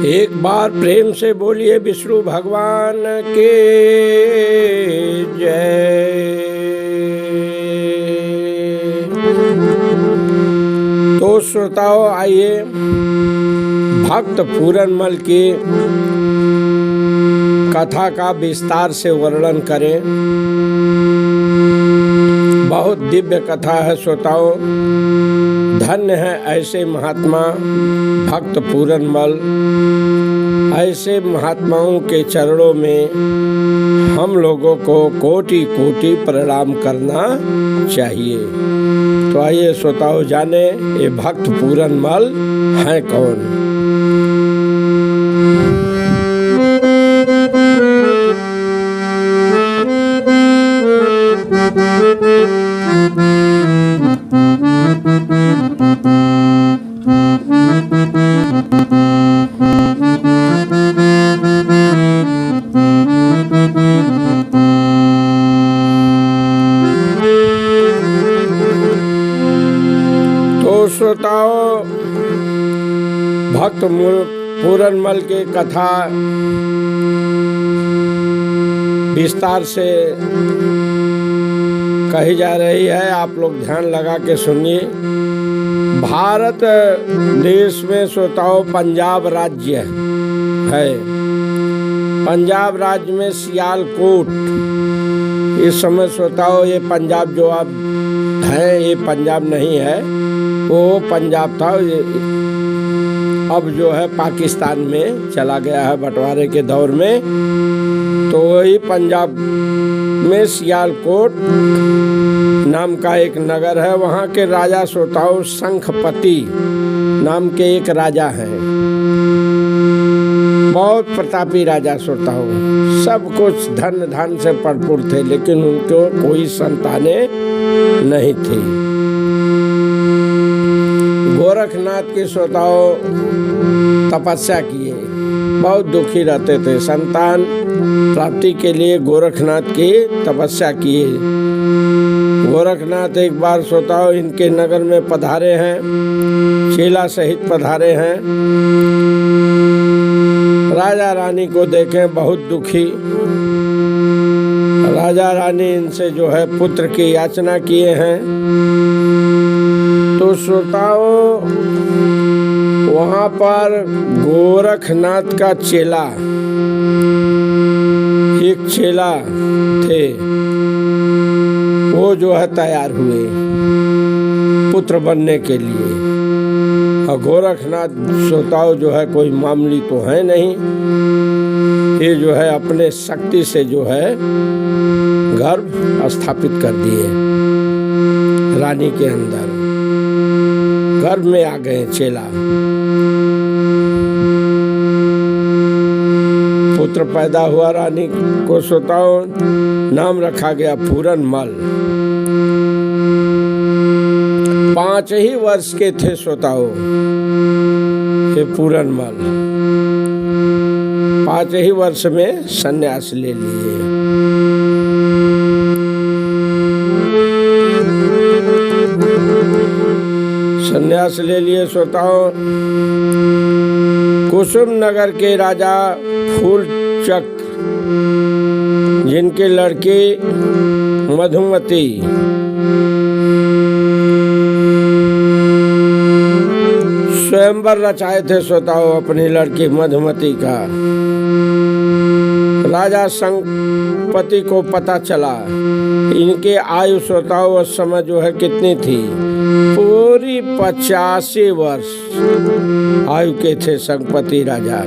एक बार प्रेम से बोलिए विष्णु भगवान के जय। तो श्रोताओं, आइए भक्त पूरनमल की कथा का विस्तार से वर्णन करें। बहुत दिव्य कथा है श्रोताओं। धन्य है ऐसे महात्मा भक्त पूरनमल। ऐसे महात्माओं के चरणों में हम लोगों को कोटि कोटि प्रणाम करना चाहिए। तो आइए श्रोताओं, जाने ये भक्त पूरनमल हैं कौन। श्रोताओं, भक्त पूरनमल की कथा विस्तार से कही जा रही है। आप लोग ध्यान लगा के सुनिए। भारत देश में श्रोताओं पंजाब राज्य है। पंजाब राज्य में सियालकोट, इस समय श्रोताओं ये पंजाब जो आप है, ये पंजाब नहीं है, वो पंजाब था। अब जो है पाकिस्तान में चला गया है बंटवारे के दौर में। तो वही पंजाब में सियालकोट नाम का एक नगर है। वहाँ के राजा श्रोताओं शंखपति नाम के एक राजा हैं। बहुत प्रतापी राजा श्रोताओं, सब कुछ धन धन से भरपूर थे, लेकिन उनको कोई संतानें नहीं थी। गोरखनाथ के श्रोताओं तपस्या किए, बहुत दुखी रहते थे। संतान प्राप्ति के लिए गोरखनाथ की तपस्या किए। गोरखनाथ एक बार श्रोताओं इनके नगर में पधारे हैं, चेला सहित पधारे हैं। राजा रानी को देखें बहुत दुखी। राजा रानी इनसे जो है पुत्र की याचना किए हैं। तो श्रोताओं, वहाँ पर गोरखनाथ का चेला, एक चेला थे, वो जो है तैयार हुए पुत्र बनने के लिए। और गोरखनाथ श्रोताओं जो है कोई मामूली तो है नहीं, ये जो है अपने शक्ति से जो है गर्भ स्थापित कर दिए रानी के अंदर। गर्भ में आ गए चेला, पुत्र पैदा हुआ। रानी को श्रोताओं नाम रखा गया पूरनमल। 5 ही वर्ष के थे श्रोताओं ये पूरनमल। 5 ही वर्ष में संन्यास ले लिए। संन्यास ले लिए श्रोताओं। कुसुम नगर के राजा फूलचक्र, जिनके लड़की मधुमती स्वयंवर रचाए थे श्रोताओं अपनी लड़की मधुमती का। राजा शंखपति को पता चला। इनके आयु श्रोताओं उस समय जो है कितनी थी, पूरी 85 वर्ष आयु के थे शंखपति राजा।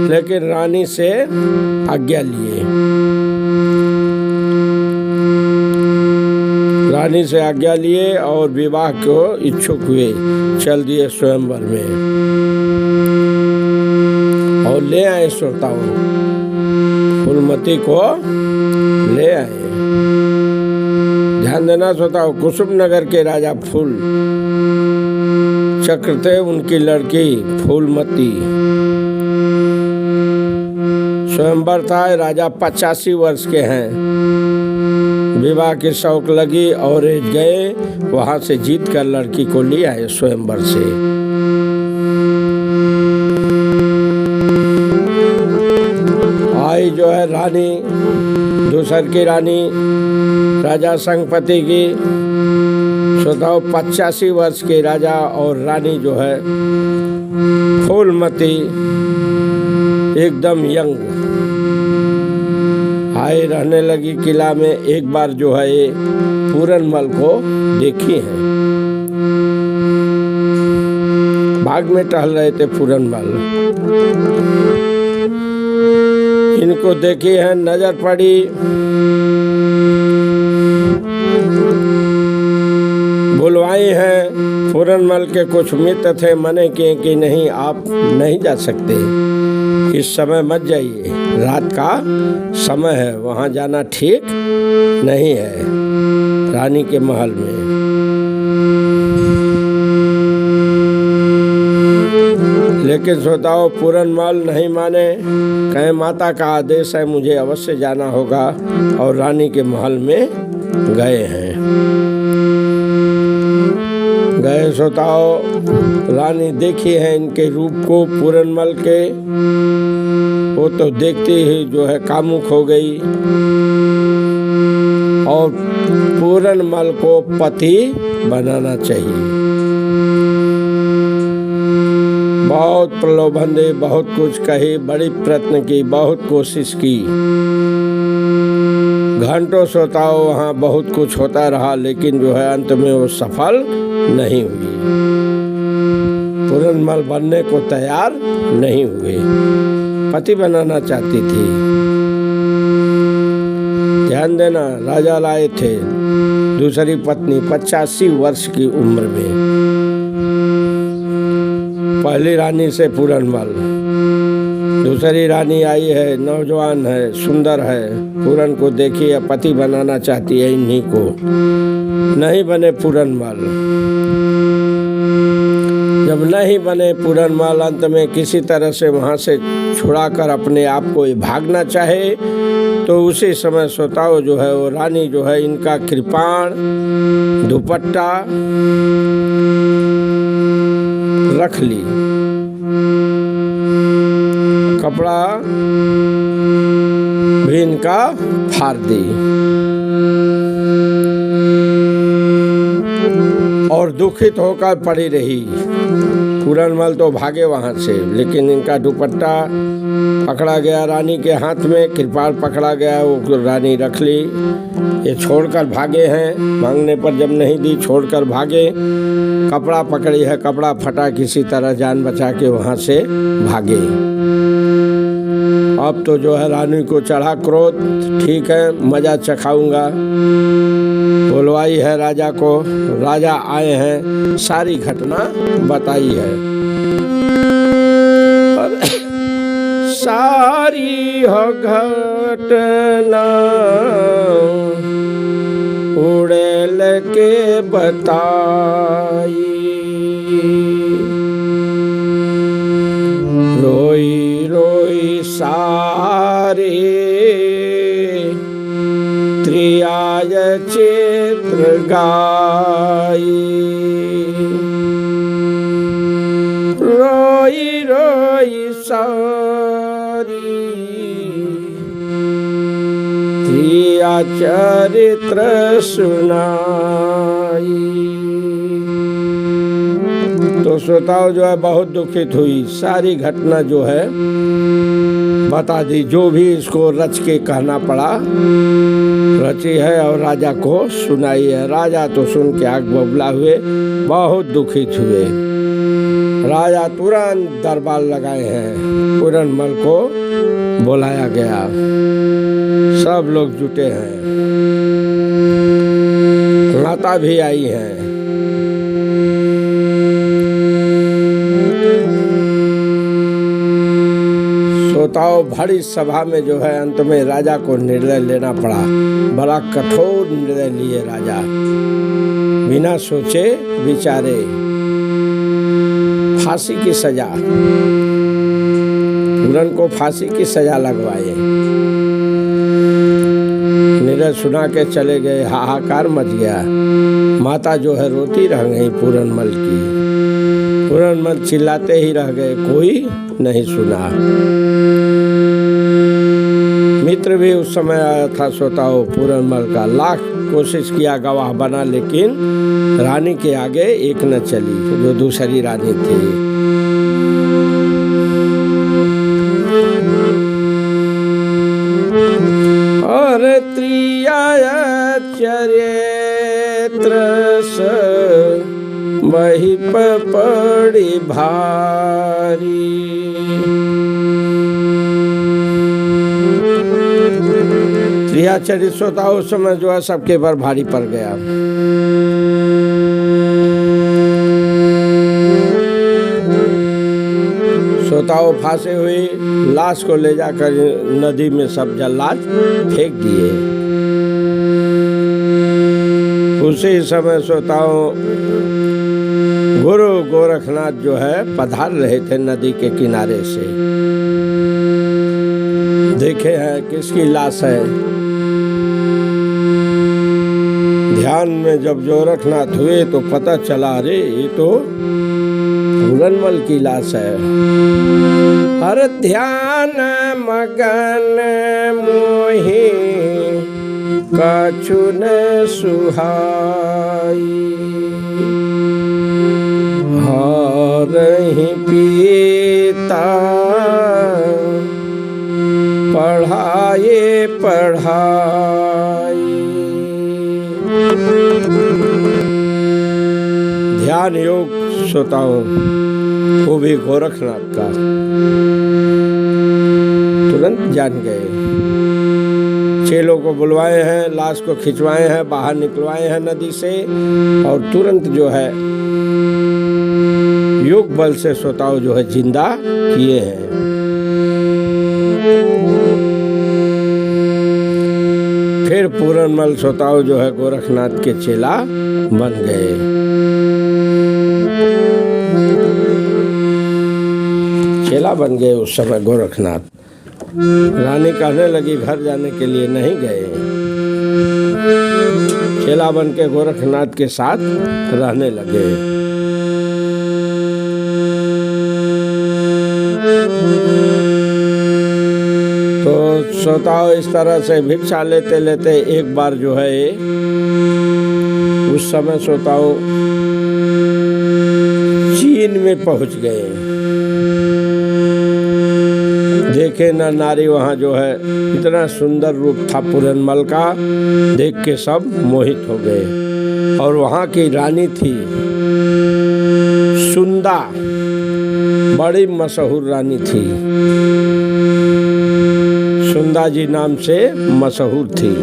लेकिन रानी से आज्ञा लिए, रानी से आज्ञा लिए और विवाह को इच्छुक हुए। चल दिए स्वयंवर में और ले आए श्रोताओं, फूलमती को ले आए। ध्यान देना श्रोताओं, कुसुम नगर के राजा फूल चक्र थे, उनकी लड़की फूलमती। स्वयंवर था, राजा 85 वर्ष के हैं। विवाह की शौक लगी और गए, वहां से जीत कर लड़की को ले आए स्वयंवर से। आई जो है रानी, दूसर की रानी राजा संगपति की, सोताओ 85 वर्ष के राजा और रानी जो है फूलमती, एकदम यंग आए रहने लगी किला में। एक बार जो है ये पूरनमल को देखी है, बाग में टहल रहे थे पूरनमल, इनको देखी है, नजर पड़ी, बुलवाई है। पूरनमल के कुछ मित्र थे, मने किए कि नहीं आप नहीं जा सकते, इस समय मत जाइए, रात का समय है, वहाँ जाना ठीक नहीं है रानी के महल में। लेकिन सोताओ पूरनमल नहीं माने, कहे माता का आदेश है, मुझे अवश्य जाना होगा, और रानी के महल में गए हैं। गए सोताओ, रानी देखी है इनके रूप को पूरनमल के, वो तो देखती ही जो है कामुक हो गई और पूरनमल को पति बनाना चाहिए। बहुत प्रलोभन दे, बहुत कुछ कही, बड़ी प्रयत्न की, बहुत कोशिश की, घंटों सोताओ वहाँ बहुत कुछ होता रहा, लेकिन जो है अंत में वो सफल नहीं हुई, पूरनमल बनने को तैयार नहीं हुए, पति बनाना चाहती थी। ध्यान देना, राजा लाए थे दूसरी पत्नी 85 वर्ष की उम्र में, पहली रानी से पूरनमल, दूसरी रानी आई है, नौजवान है, सुंदर है, पूरन को देखी है, पति बनाना चाहती है इन्हीं को, नहीं बने पूरनमल। जब नहीं बने पूरनमल, अंत में किसी तरह से वहाँ से छुड़ाकर अपने आप को भागना चाहे, तो उसी समय सोताओ जो है वो रानी जो है इनका कृपाण दुपट्टा रख ली, कपड़ा भी इनका फाड़ दी और दुखित होकर पड़ी रही। पूरनमल तो भागे वहाँ से, लेकिन इनका दुपट्टा पकड़ा गया रानी के हाथ में, कृपाण पकड़ा गया, वो रानी रख ली। ये छोड़कर भागे हैं, मांगने पर जब नहीं दी छोड़कर भागे, कपड़ा पकड़ी है, कपड़ा फटा, किसी तरह जान बचा के वहाँ से भागे। अब तो जो है रानी को चढ़ा क्रोध, ठीक है मजा चखाऊंगा, बुलवाई है राजा को, राजा आए हैं, सारी घटना बताई है, सारी हो घटना उड़ेल के बताई, रोई रोई सारे त्रियाय चित्र गाई, रोई रोई सारी त्रिया चरित्र सुनाई। तो श्रोताओं जो है बहुत दुखित हुई, सारी घटना जो है बता दी, जो भी इसको रच के कहना पड़ा रची है और राजा को सुनाई है। राजा तो सुन के आग बबूला हुए, बहुत दुखित हुए। राजा तुरंत दरबार लगाए हैं, पूरनमल को बुलाया गया, सब लोग जुटे हैं, माता भी आई है। श्रोताओं भरी सभा में जो है अंत में राजा को निर्णय लेना पड़ा, बड़ा कठोर निर्णय लिए राजा, बिना सोचे विचारे फांसी की सजा, पूरन को फांसी की सजा लगवाए। निर्णय सुना के चले गए, हाहाकार मच गया, माता जो है रोती रह गई पूरनमल की, पूरनमल चिल्लाते ही रह गए, कोई नहीं सुना। मंत्र भी उस समय आया था श्रोताओं पूरनमल का। लाख कोशिश किया गवाह बना, लेकिन रानी के आगे एक न चली, जो दूसरी रानी थी। और चरित्र वही पड़ी भारी। त्रियाचरित होता उस समय जो है सबके पर भारी पड़ गया। श्रोताओं फांसे हुई लाश को ले जाकर नदी में सब जल्लाद फेंक दिए। उसी समय श्रोताओं गुरु गोरखनाथ जो है पधार रहे थे नदी के किनारे से। देखे हैं किसकी लाश है। ध्यान में जब गोरखनाथ हुए तो पता चला, अरे ये तो पूरनमल की लाश है। हर ध्यान मगन मोहि कछु न सुहाई। हरहि पीता पढ़ाए पढ़ाई। ध्यान योग श्रोताओं वो भी गोरखनाथ का तुरंत जान गए। चेलों को बुलवाए हैं, लाश को खिंचवाए हैं, बाहर निकलवाए हैं नदी से, और तुरंत जो है योग बल से श्रोताओं जो है जिंदा किए हैं। फिर पूरनमल श्रोताओं जो है गोरखनाथ के चेला बन गए। चेला बन गए उस समय गोरखनाथ। रानी कहने लगी घर जाने के लिए नहीं गए, चेला बन के गोरखनाथ के साथ रहने लगे। तो श्रोताओं इस तरह से भिक्षा लेते लेते एक बार जो है उस समय श्रोताओं चीन में पहुंच गए। देखे न नारी वहाँ जो है इतना सुंदर रूप था पूरनमल का, देख के सब मोहित हो गए। और वहाँ की रानी थी सुंदा, बड़ी मशहूर रानी थी, सुंदा जी नाम से मशहूर थी।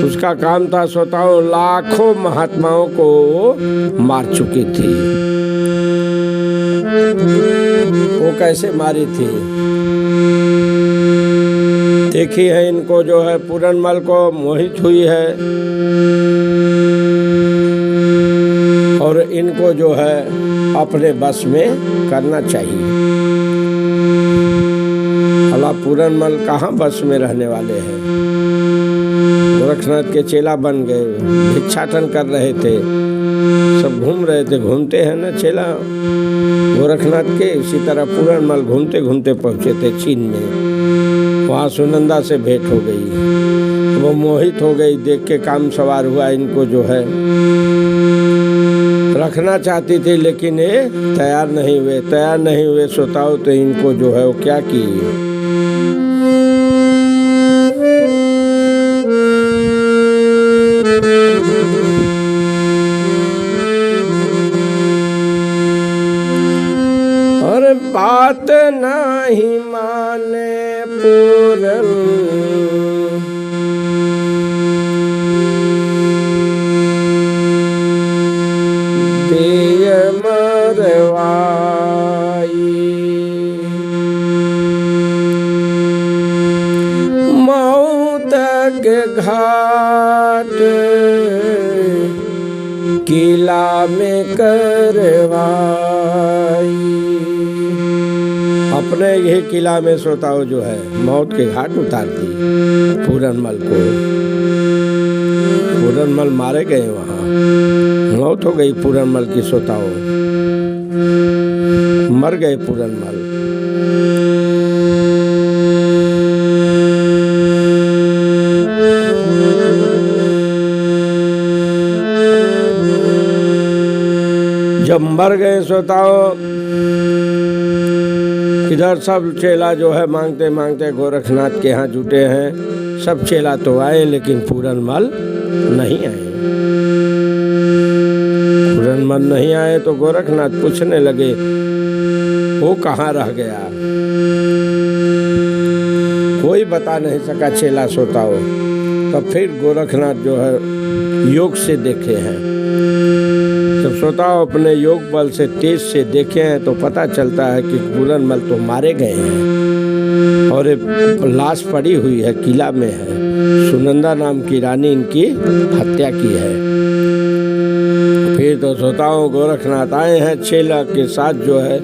उसका काम था श्रोताओं लाखों महात्माओं को मार चुकी थी। वो कैसे मारी थी देखी है। इनको जो है पूरनमल को मोहित हुई है और इनको जो है अपने बस में करना चाहिए। अल्लाह पूरनमल कहाँ बस में रहने वाले हैं। गोरखनाथ के चेला बन गए, भिक्षाटन कर रहे थे, सब घूम रहे थे। घूमते हैं ना चेला गोरखनाथ के, इसी तरह पूरनमल घूमते घूमते पहुँचे थे चीन में। वहाँ सुनंदा से भेंट हो गई, वो मोहित हो गई, देख के काम सवार हुआ। इनको जो है रखना चाहती थी लेकिन ये तैयार नहीं हुए श्रोताओं। तो इनको जो है वो क्या की, और बात नहीं माने पूरन दिय मरवाई। मौत के घाट किला में करवाई। अपने ही किला में श्रोताओं जो है मौत के घाट उतार दी पूरनमल को। पूरनमल मारे गए, वहाँ मौत हो गई पूरनमल की श्रोताओं, मर गए पूरनमल। जब मर गए श्रोताओं, इधर सब चेला जो है मांगते मांगते गोरखनाथ के यहाँ जुटे हैं। सब चेला तो आए लेकिन पूरनमल नहीं आए। पूरनमल नहीं आए तो गोरखनाथ पूछने लगे वो कहाँ रह गया। कोई बता नहीं सका चेला श्रोताओं। तब फिर गोरखनाथ जो है योग से देखे हैं। जब श्रोताओं अपने योग बल से तेज से देखे हैं तो पता चलता है कि पूरनमल तो मारे गए हैं और एक लाश पड़ी हुई है, किला में है। सुनंदा नाम की रानी इनकी हत्या की है। फिर तो श्रोताओं गोरखनाथ आए हैं चेला के साथ जो है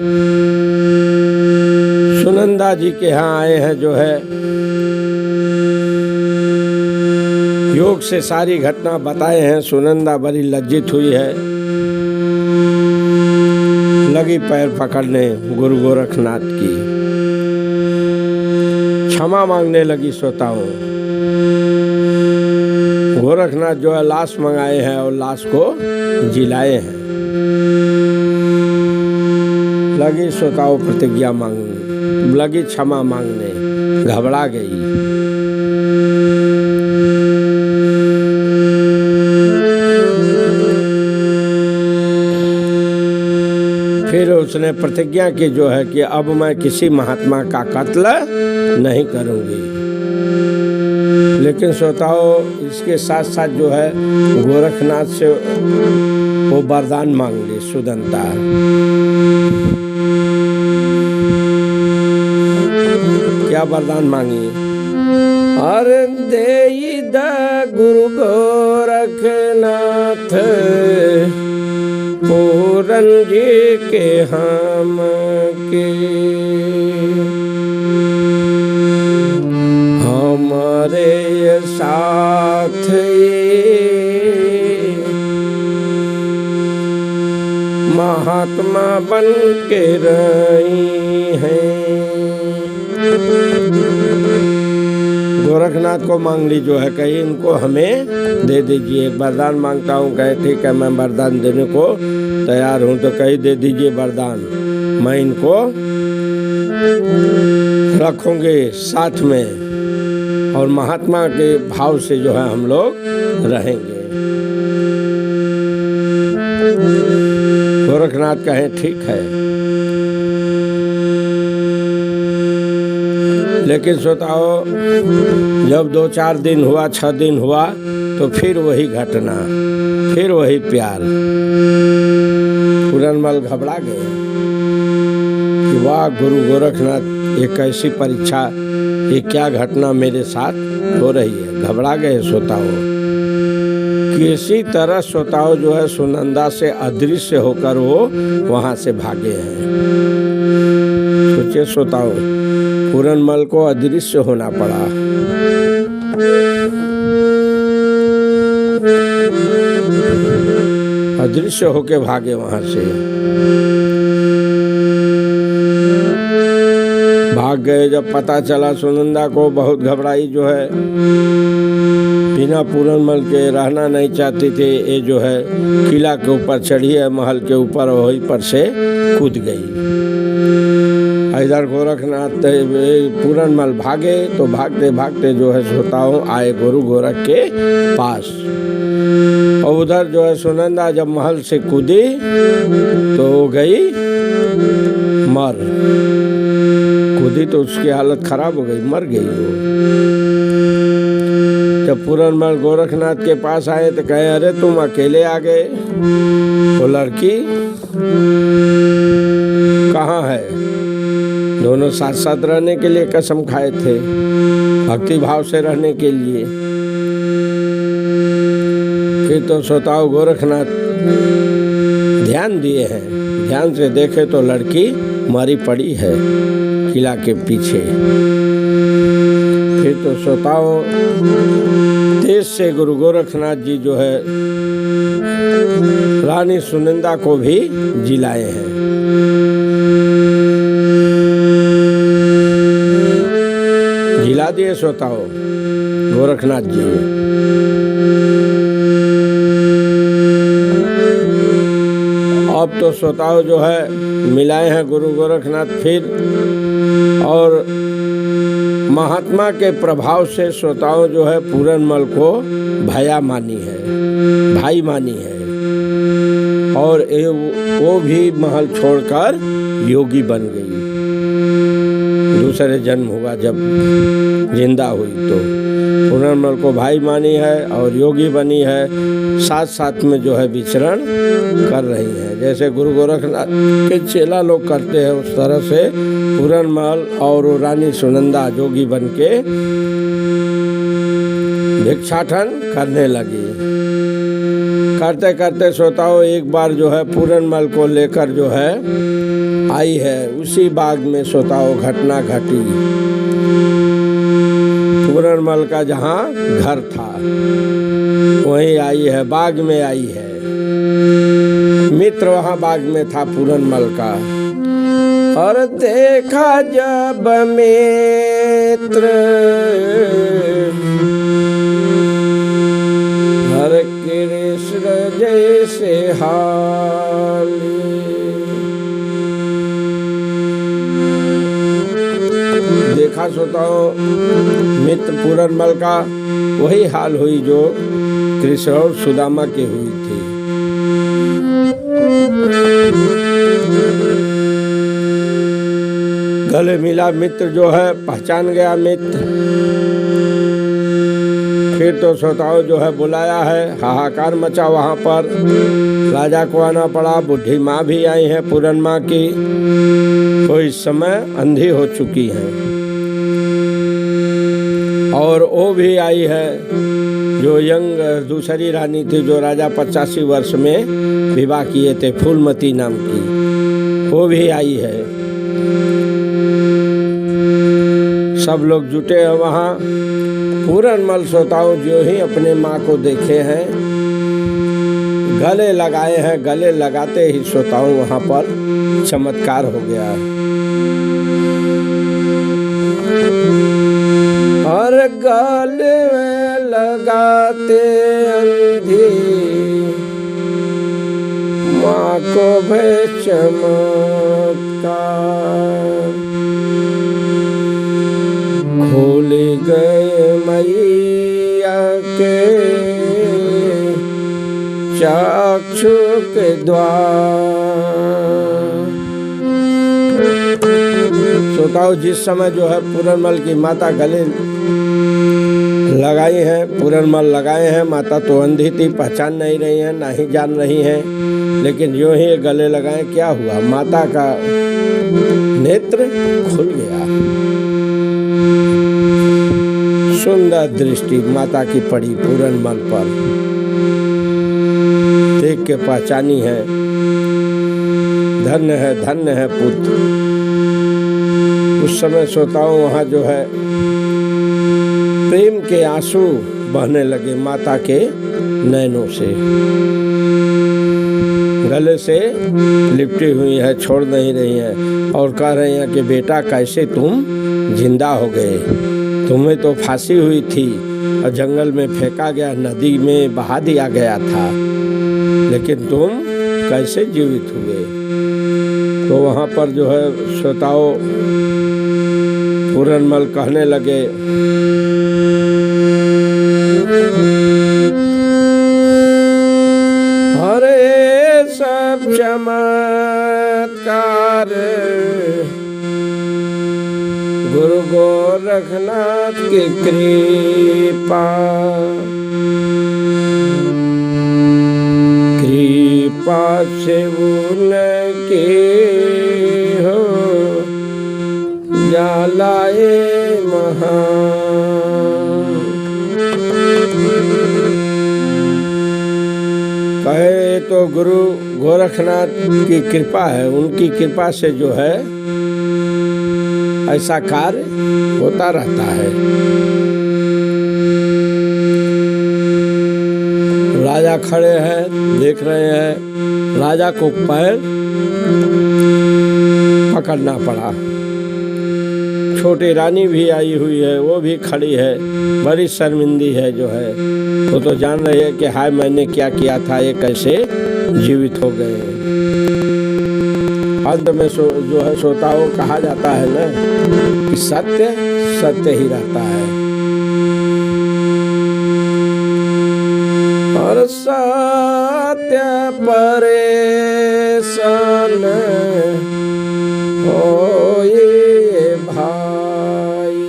सुनंदा जी के यहाँ आए हैं। जो है योग से सारी घटना बताए हैं। सुनंदा बड़ी लज्जित हुई है, लगी पैर पकड़ने गुरु गोरखनाथ की, क्षमा मांगने लगी श्रोताओं। गोरखनाथ जो है लाश मंगाए हैं और लाश को जिलाए हैं। लगी श्रोताओं प्रतिज्ञा मांगने, लगी क्षमा मांगने, घबरा गई। फिर उसने प्रतिज्ञा की जो है कि अब मैं किसी महात्मा का कत्ल नहीं करूंगी। लेकिन श्रोताओं इसके साथ साथ जो है गोरखनाथ से वो वरदान मांग ली सुदंता। क्या वरदान मांगी? अरे देई द गुरु गोरखनाथ पूरन जी के हम के, हमारे साथ महात्मा बन के रही हैं। गोरखनाथ को मांग ली जो है, कहीं इनको हमें दे दीजिए, एक वरदान मांगता हूँ। कहे ठीक है मैं वरदान देने को तैयार हूँ। तो कहीं दे दीजिए वरदान, मैं इनको रखूंगे साथ में और महात्मा के भाव से जो है हम लोग रहेंगे। गोरखनाथ कहे ठीक है। लेकिन श्रोताओ जब 2-4 दिन हुआ, 6 दिन हुआ तो फिर वही घटना, फिर वही प्यार। पूरनमल घबरा गए कि वाह गुरु गोरखनाथ, ये कैसी परीक्षा, ये क्या घटना मेरे साथ हो रही है। घबरा गए श्रोताओ। किसी तरह श्रोताओ जो है सुनंदा से अदृश्य होकर वो वहां से भागे हैं। सोचिए श्रोताओ, पूरनमल को अदृश्य होना पड़ा। अदृश्य होके भागे वहां से, भाग गए। जब पता चला सुनंदा को, बहुत घबराई जो है, बिना पूरनमल के रहना नहीं चाहती थी। ये जो है किला के ऊपर चढ़ी है, महल के ऊपर, वहीं पर से कूद गई। इधर गोरखनाथ पूरनमल भागे तो भागते भागते जो है श्रोताओं आए गुरु गोरख के पास। और उधर जो है सुनंदा जब महल से कूदी तो वो गई मर। कूदी तो उसकी हालत खराब हो गई, मर गई वो। जब पूरनमल गोरखनाथ के पास आए तो कहे अरे तुम अकेले आ गए, वो लड़की कहाँ है? दोनों साथ साथ रहने के लिए कसम खाए थे, भक्ति भाव से रहने के लिए। फिर तो श्रोताओ गोरखनाथ ध्यान दिए हैं, ध्यान से देखे तो लड़की मरी पड़ी है किला के पीछे। फिर तो श्रोताओ तेज से गुरु गोरखनाथ जी जो है रानी सुनंदा को भी जिलाए हैं। जिला दिए श्रोताओ गोरखनाथ जी। अब तो श्रोताओं जो है मिलाए हैं गुरु गोरखनाथ फिर, और महात्मा के प्रभाव से श्रोताओं जो है पूरनमल को भैया मानी है, भाई मानी है, और वो भी महल छोड़कर योगी बन गई। दूसरे जन्म हुआ जब जिंदा हुई तो पूरनमल को भाई मानी है और योगी बनी है, साथ साथ में जो है विचरण कर रही है। जैसे गुरु गोरखनाथ के चेला लोग करते हैं उस तरह से पूरनमल और रानी सुनंदा जोगी बन के भिक्षाटन करने लगी। करते करते श्रोताओं एक बार जो है पूरनमल को लेकर जो है आई है, उसी बाग में श्रोताओं घटना घटी। पूरनमल का जहाँ घर था वहीं आई है, बाग में आई है। मित्र वहाँ बाग में था पूरनमल का, और देखा जब मित्र हर कृष्ण जैसे हाल, देखा श्रोताओं मित्र पूरनमल का वही हाल हुई जो कृष्ण और सुदामा की हुई थी। गले मिला मित्र जो है, पहचान गया मित्र। फिर तो श्रोताओं जो है बुलाया है, हाहाकार मचा वहाँ पर। राजा को आना पड़ा, बुढ़ी माँ भी आई है पूरन माँ की, वो इस समय अंधी हो चुकी है, और वो भी आई है जो यंग दूसरी रानी थी, जो राजा 85 वर्ष में विवाह किए थे, फूलमती नाम की, वो भी आई है। सब लोग जुटे हैं वहाँ। पूरनमल श्रोताओं जो ही अपने माँ को देखे हैं, गले लगाए हैं, गले लगाते ही श्रोताओं वहाँ पर चमत्कार हो गया। और गले में लगाते अंधी माँ को भय चमत्कार, खोल गए मैया के चक्षु के द्वार। श्रोताओं जिस समय जो है पूरनमल की माता गले लगाई है, पूरनमल लगाए हैं, माता तो अंधी थी, पहचान नहीं रही है, ना ही जान रही है, लेकिन जो ही गले लगाए क्या हुआ, माता का नेत्र खुल गया। सुंदर दृष्टि माता की पड़ी पूरनमल पर, देख के पहचानी है, धन्य है पुत्र। उस समय श्रोताओं वहाँ जो है प्रेम के आंसू बहने लगे माता के नैनों से, गले से लिपटी हुई है, छोड़ नहीं रही है, और कह रही हैं कि बेटा कैसे तुम जिंदा हो गए, तुम्हें तो फांसी हुई थी और जंगल में फेंका गया, नदी में बहा दिया गया था, लेकिन तुम कैसे जीवित हुए। तो वहाँ पर जो है श्रोताओं पूरनमल कहने लगे, अरे सब चमत्कार गुरु गोरखनाथ की कृपा, कृपा से उनके हो जालाए महान। कहे तो गुरु गोरखनाथ की कृपा है, उनकी कृपा से जो है ऐसा कार्य होता रहता है। राजा खड़े हैं, देख रहे हैं, राजा को पैर पकड़ना पड़ा। छोटी रानी भी आई हुई है, वो भी खड़ी है, बड़ी शर्मिंदी है जो है, वो तो जान रही है कि हाय मैंने क्या किया था, ये कैसे जीवित हो गए। अंत में जो है श्रोताओं कहा जाता है ना कि सत्य सत्य ही रहता है, और सत्य परेशान होए भाई,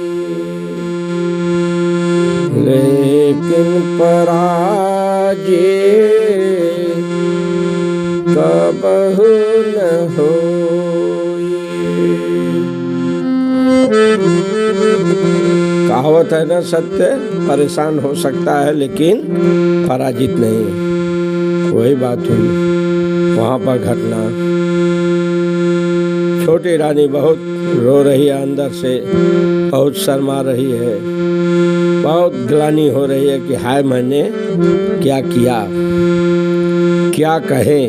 लेकिन पराजय कबहु न होई। कहावत है ना, सत्य परेशान हो सकता है लेकिन पराजित नहीं। वही बात हुई वहां पर घटना। छोटी रानी बहुत रो रही है अंदर से, बहुत शर्मा रही है, बहुत ग्लानि हो रही है कि हाय मैंने क्या किया, क्या कहें।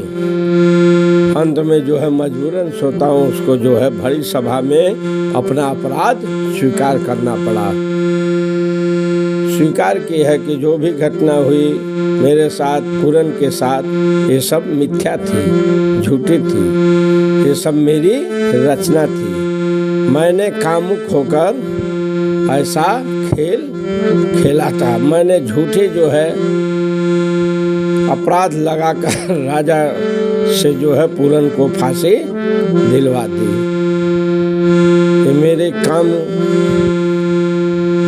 अंत में जो है मजबूरन श्रोताओं उसको जो है बड़ी सभा में अपना अपराध स्वीकार करना पड़ा। स्वीकार की है कि जो भी घटना हुई मेरे साथ, पूरन के साथ, ये सब मिथ्या थी, झूठी थी, ये सब मेरी रचना थी। मैंने कामुक होकर ऐसा खेल खेला था। मैंने झूठे जो है अपराध लगाकर राजा से जो है पूरन को फांसी दिलवा दी। ये मेरे काम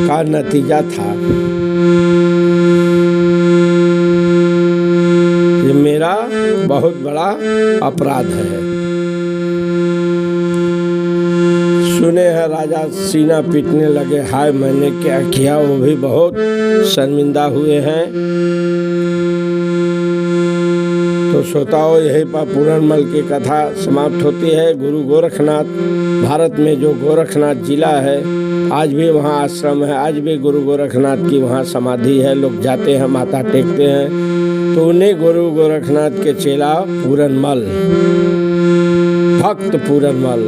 का नतीजा था, ये मेरा बहुत बड़ा अपराध है। सुने हैं राजा सीना पीटने लगे, हाय मैंने क्या किया। वो भी बहुत शर्मिंदा हुए हैं। तो श्रोताओं यहीं पर पूरनमल की कथा समाप्त होती है। गुरु गोरखनाथ, भारत में जो गोरखनाथ जिला है, आज भी वहाँ आश्रम है, आज भी गुरु गोरखनाथ की वहाँ समाधि है। लोग जाते हैं, माथा टेकते हैं। तो उन्हीं गुरु गोरखनाथ के चेला पूरनमल, भक्त पूरनमल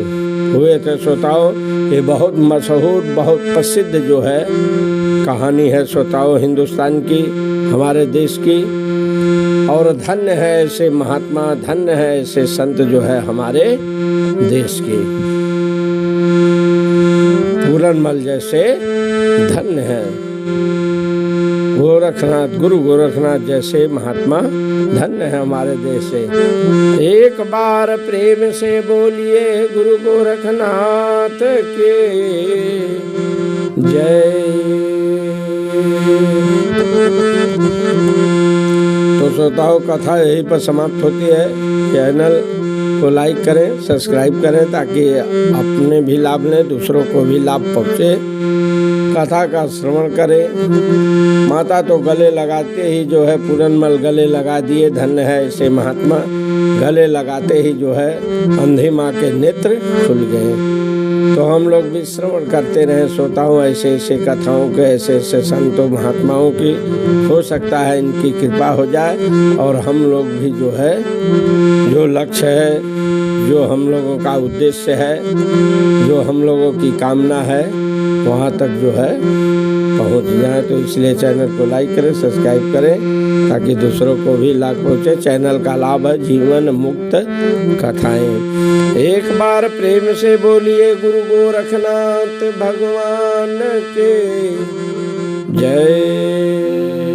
हुए थे। श्रोताओं ये बहुत मशहूर, बहुत प्रसिद्ध जो है कहानी है श्रोताओं हिंदुस्तान की, हमारे देश की। और धन्य है ऐसे महात्मा, धन्य है ऐसे संत जो है हमारे देश के। पूरनमल जैसे धन्य है गोरखनाथ, गुरु गोरखनाथ जैसे महात्मा धन्य है हमारे देश से। एक बार प्रेम से बोलिए गुरु गोरखनाथ के जय। तो श्रोताओं कथा यहीं पर समाप्त होती है। चैनल को लाइक करें, सब्सक्राइब करें ताकि अपने भी लाभ लें, दूसरों को भी लाभ पहुँचे। कथा का श्रवण करें। माता तो गले लगाते ही जो है पूरनमल गले लगा दिए, धन्य है ऐसे महात्मा। गले लगाते ही जो है अंधी माँ के नेत्र खुल गए। तो हम लोग भी श्रवण करते रहे श्रोताओं ऐसे ऐसे कथाओं के, ऐसे ऐसे संतों महात्माओं की। हो सकता है इनकी कृपा हो जाए और हम लोग भी जो है, जो लक्ष्य है, जो हम लोगों का उद्देश्य है, जो हम लोगों की कामना है, वहाँ तक जो है पहुँच जाए। तो इसलिए चैनल को लाइक करें, सब्सक्राइब करें ताकि दूसरों को भी लाभ पहुँचे। चैनल का लाभ है जीवन मुक्त कथाएं। एक बार प्रेम से बोलिए गुरु गोरखनाथ भगवान के जय।